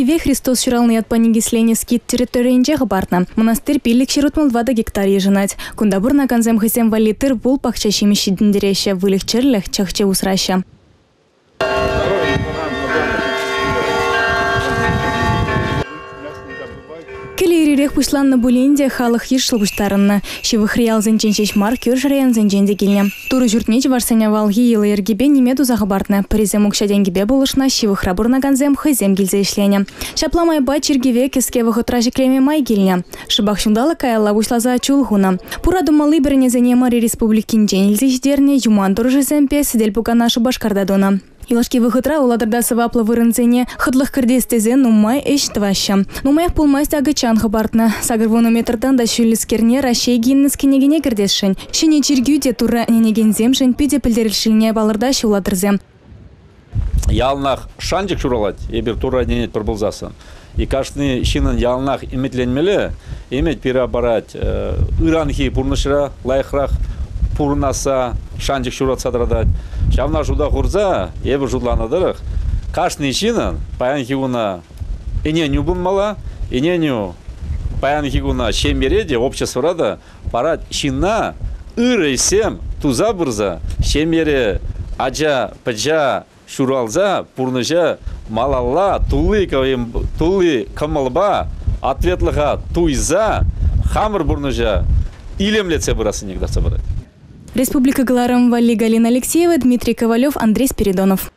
Киве Христос шуралны от панигислене скит территориинче хабарна. Монастырь пилик ширутмал 2 гектар еженать. Кундабур на конзем хасем валитыр бул пахча щемищидіндереща вылих черлях чахче усраща. Келерирех пушланна булинде халық ешшыл буштарынна. Шивых реал зенченчеш маркер жраян зенченде келне. Туры журтнеч варсаня валги елы ергебе немеду захабартна. Призем укшаденгебе булышна шивых рабурна ганзем хызем гильзе ишлене. Шапламай бач ергеве кеске вахотражи клеме май гильне. Шибах шундала каялла бушлаза чулгуна. Пура думалы берне занемари республикин денилзе издерне юман туржи земпе сидель пукана шубашкардадона. Илашки выхытра уладырда сываплы вырынцене хытлых кырдестезе нумай эш тваща. Нумаях пулмайст агычан хабартна. Сагырвону метрдан да шүліскерне рашей гиннес кенегене кырдесшін. Шыне чиргюде тура ненеген земшін пиде пілдерілшіліне балырдашы уладырзе. Ялнах шанчик шуралать, ебір тура денет пырбылзасын. И каждый шинын ялнах иметленмелі, имет переоборать ыранхи пурнышыра, лайхрах, пурнаса, шанчик шурат садрадать. Шавна жуда хурза, ебір жудланадырых. Каждый шинын паян хигуна иненю бунмала, иненю паян хигуна шембереде, обществорада, парад шина, ыры-сем, туза бұрза, шембере, аджа, паджа, шуралза, пурныжа, малалла, тулы камалба, ответлыға туйза, хамыр бурныжа, илемлеце бұрасы негдаса бұрады. Республика Галарам Вали Галина Алексеева, Дмитрий Ковалев, Андрей Спиридонов.